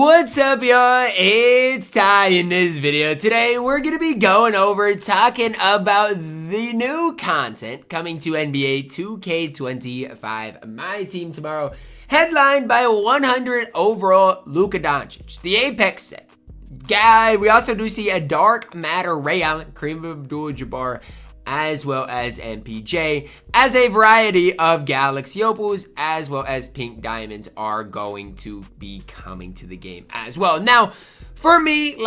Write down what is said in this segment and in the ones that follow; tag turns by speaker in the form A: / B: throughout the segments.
A: What's up, y'all? It's Ty in this video. Today, we're going to be going over talking about the new content coming to NBA 2K25 MyTEAM tomorrow, headlined by 100 overall Luka Doncic, the Apex set. Guy, we also do see a Dark Matter Ray Allen, Kareem Abdul Jabbar, as well as MPJ, as a variety of Galaxy Opals as well as Pink Diamonds are going to be coming to the game as well. Now, for me,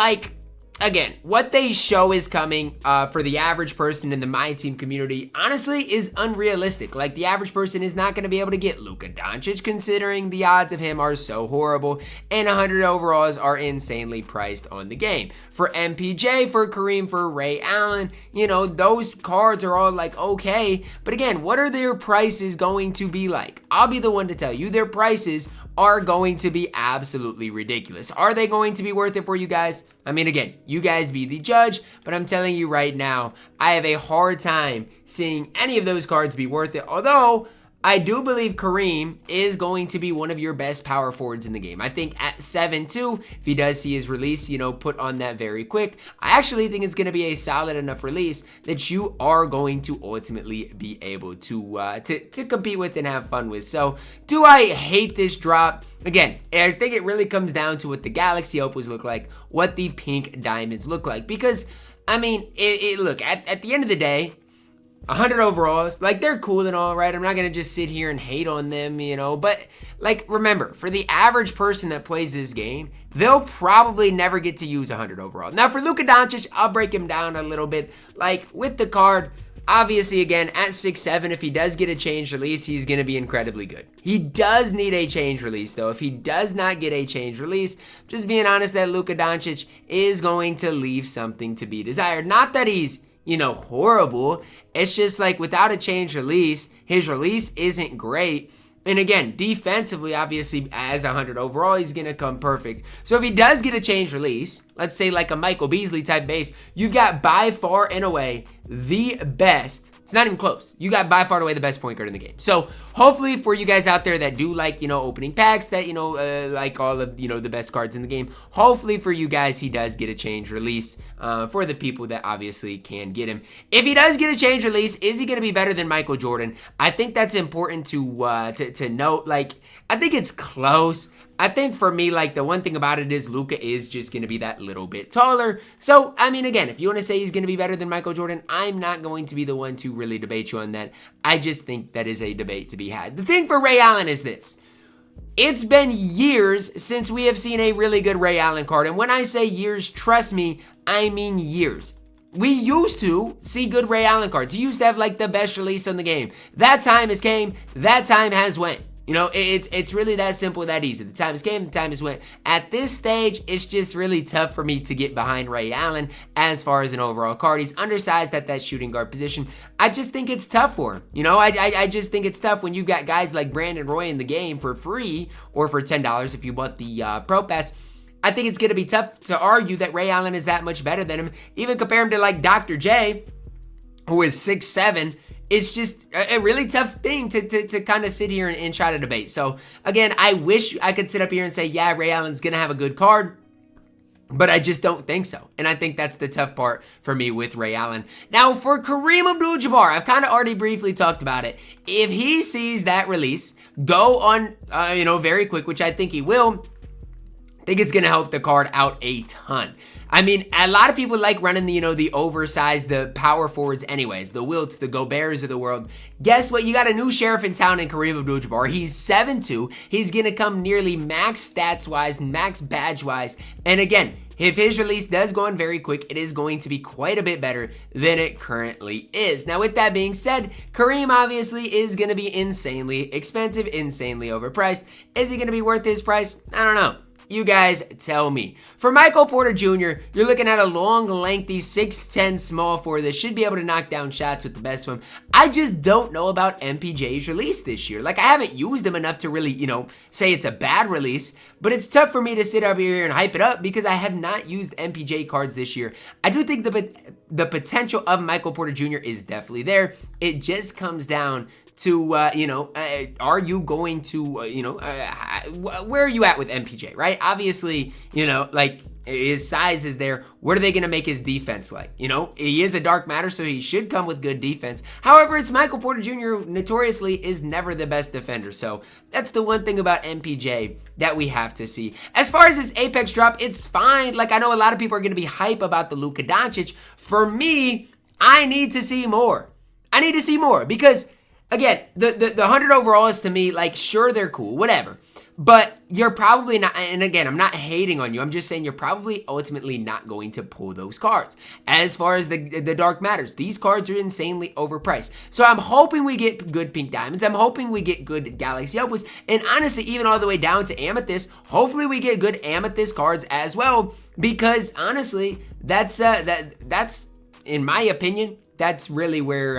A: again, what they show is coming for the average person in the MyTEAM community, honestly, is unrealistic. Like, the average person is not going to be able to get Luka Doncic, considering the odds of him are so horrible, and 100 overalls are insanely priced on the game. For MPJ, for Kareem, for Ray Allen, you know, those cards are all like, okay, but again, what are their prices going to be like? I'll be the one to tell you, their prices are going to be absolutely ridiculous. Are they going to be worth it for you guys? I mean, again, you guys be the judge, but I'm telling you right now, I have a hard time seeing any of those cards be worth it. Although, I do believe Kareem is going to be one of your best power forwards in the game. I think at 7-2, if he does see his release, you know, put on that very quick, I actually think it's going to be a solid enough release that you are going to ultimately be able to compete with and have fun with. So, do I hate this drop? Again, I think it really comes down to what the Galaxy Opals look like, what the Pink Diamonds look like. Because, I mean, look, at the end of the day, 100 overalls, like, they're cool and all, right? I'm not going to just sit here and hate on them, you know, but, like, remember, for the average person that plays this game, they'll probably never get to use 100 overall. Now, for Luka Doncic, I'll break him down a little bit. Like, with the card, obviously, again, at 6'7", if he does get a change release, he's going to be incredibly good. He does need a change release, though. If he does not get a change release, just being honest, that Luka Doncic is going to leave something to be desired. Not that he's, you know, horrible. It's just like, without a change release, his release isn't great. And again, defensively, obviously, as 100 overall, he's going to come perfect. So if he does get a change release, let's say like a Michael Beasley type base, you've got by far and away the best. It's not even close. You got by far and away the best point guard in the game. So hopefully for you guys out there that do like, you know, opening packs, that, you know, like all of, you know, the best cards in the game, hopefully for you guys, he does get a change release for the people that obviously can get him. If he does get a change release, is he going to be better than Michael Jordan? I think that's important to note. Like, I think it's close. I think for me, like, the one thing about it is Luka is just going to be that little bit taller. So, I mean, again, if you want to say he's going to be better than Michael Jordan, I'm not going to be the one to really debate you on that. I just think that is a debate to be had. The thing for Ray Allen is this. It's been years since we have seen a really good Ray Allen card. And when I say years, trust me, I mean years. We used to see good Ray Allen cards. He used to have, like, the best release on the game. That time has came. That time has went. You know, it's really that simple, that easy. The time has came, the time has went. At this stage, it's just really tough for me to get behind Ray Allen as far as an overall card. He's undersized at that shooting guard position. I just think it's tough for him. You know, I just think it's tough when you've got guys like Brandon Roy in the game for free or for $10 if you bought the Pro Pass. I think it's going to be tough to argue that Ray Allen is that much better than him. Even compare him to, like, Dr. J, who is 6'7". It's just a really tough thing to kind of sit here and try to debate. So, again, I wish I could sit up here and say, yeah, Ray Allen's going to have a good card, but I just don't think so. And I think that's the tough part for me with Ray Allen. Now, for Kareem Abdul Jabbar, I've kind of already briefly talked about it. If he sees that release go on, you know, very quick, which I think he will, I think it's going to help the card out a ton. I mean, a lot of people like running the, you know, the oversized, the power forwards anyways, the Wilts, the Goberts of the world. Guess what? You got a new sheriff in town in Kareem Abdul Jabbar. He's 7'2". He's going to come nearly max stats-wise, max badge-wise. And again, if his release does go on very quick, it is going to be quite a bit better than it currently is. Now, with that being said, Kareem obviously is going to be insanely expensive, insanely overpriced. Is he going to be worth his price? I don't know. You guys tell me. For Michael Porter Jr., you're looking at a long, lengthy 6'10" small forward that should be able to knock down shots with the best of them. I just don't know about MPJ's release this year. Like, I haven't used him enough to really, you know, say it's a bad release, but it's tough for me to sit up here and hype it up because I have not used MPJ cards this year. I do think the the potential of Michael Porter Jr. is definitely there. It just comes down to, are you going to, where are you at with MPJ, right? Obviously, like, his size is there. What are they going to make his defense like? He is a dark matter, so he should come with good defense. However, it's Michael Porter Jr. notoriously is never the best defender. So that's the one thing about MPJ that we have to see. As far as his Apex drop, it's fine. Like, I know a lot of people are going to be hype about the Luka Doncic. For me, I need to see more. I need to see more because, again, the 100 overalls to me, like, sure, they're cool, whatever. But you're probably not, and again, I'm not hating on you. I'm just saying you're probably ultimately not going to pull those cards. As far as the dark matters, these cards are insanely overpriced. So I'm hoping we get good pink diamonds. I'm hoping we get good galaxy opals. And honestly, even all the way down to amethyst, hopefully we get good amethyst cards as well. Because honestly, that's in my opinion, that's really where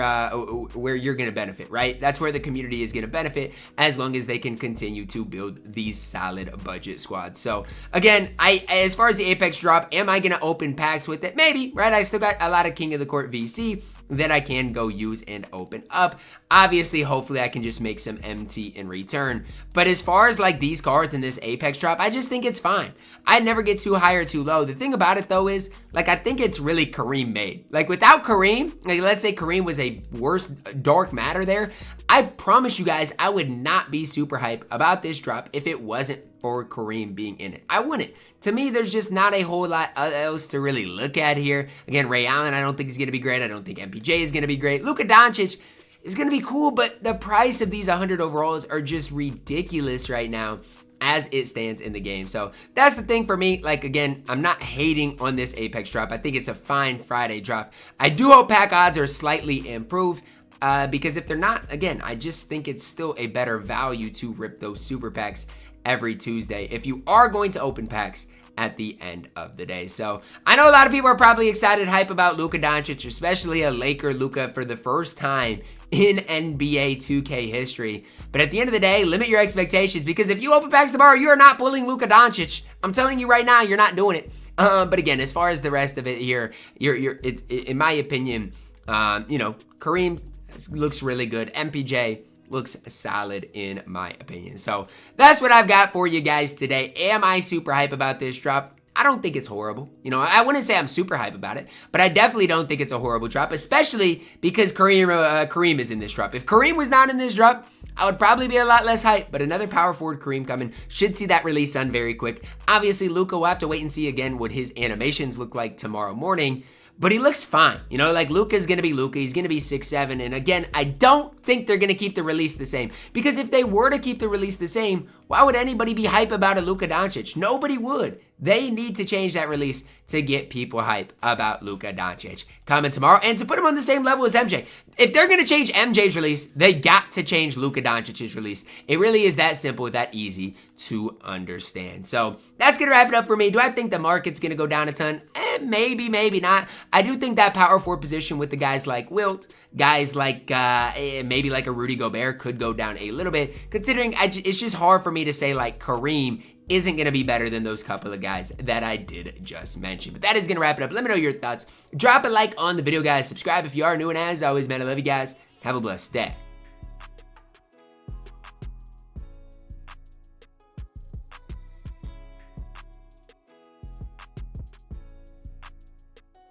A: you're going to benefit, right? That's where the community is going to benefit as long as they can continue to build these solid budget squads. So again, as far as the Apex drop, am I going to open packs with it? Maybe, right? I still got a lot of King of the Court VC that I can go use and open up. Obviously, hopefully I can just make some MT in return. But as far as like these cards in this Apex drop, I just think it's fine. I never get too high or too low. The thing about it though is, like, I think it's really Kareem made. Like, without Kareem, like, let's say Kareem was a worse dark matter there, I promise you guys I would not be super hype about this drop if it wasn't for Kareem being in it. I wouldn't. To me, there's just not a whole lot else to really look at here. Again, Ray Allen, I don't think he's going to be great. I don't think MPJ is going to be great. Luka Doncic is going to be cool, but the price of these 100 overalls are just ridiculous right now as it stands in the game. So that's the thing for me. Like, again, I'm not hating on this Apex drop. I think it's a fine Friday drop. I do hope pack odds are slightly improved. Because if they're not, again, I just think it's still a better value to rip those super packs every Tuesday if you are going to open packs at the end of the day. So I know a lot of people are probably excited, hype about Luka Doncic, especially a Laker Luka for the first time in NBA 2K history. But at the end of the day, limit your expectations, because if you open packs tomorrow, you are not pulling Luka Doncic. I'm telling you right now, you're not doing it. But again, as far as the rest of it here, it's in my opinion, Kareem looks really good. MPJ looks solid in my opinion. So that's what I've got for you guys today. Am I super hype about this drop? I don't think it's horrible. I wouldn't say I'm super hype about it, but I definitely don't think it's a horrible drop, especially because Kareem is in this drop. If Kareem was not in this drop, I would probably be a lot less hype, but another power forward Kareem coming. Should see that release done very quick. Obviously, Luka, we'll have to wait and see again what his animations look like tomorrow morning. But he looks fine. Like, Luka's going to be Luka. He's going to be 6'7". And again, I don't think they're going to keep the release the same. Because if they were to keep the release the same, why would anybody be hype about a Luka Doncic? Nobody would. They need to change that release to get people hype about Luka Doncic coming tomorrow and to put him on the same level as MJ. If they're going to change MJ's release, they got to change Luka Doncic's release. It really is that simple, that easy to understand. So that's going to wrap it up for me. Do I think the market's going to go down a ton? Maybe, maybe not. I do think that power forward position with the guys like Wilt, guys like maybe like a Rudy Gobert could go down a little bit, considering it's just hard for me to say like Kareem isn't going to be better than those couple of guys that I did just mention. But that is going to wrap it up. Let me know your thoughts. Drop a like on the video, guys. Subscribe if you are new, and as always, man, I love you guys. Have a blessed day.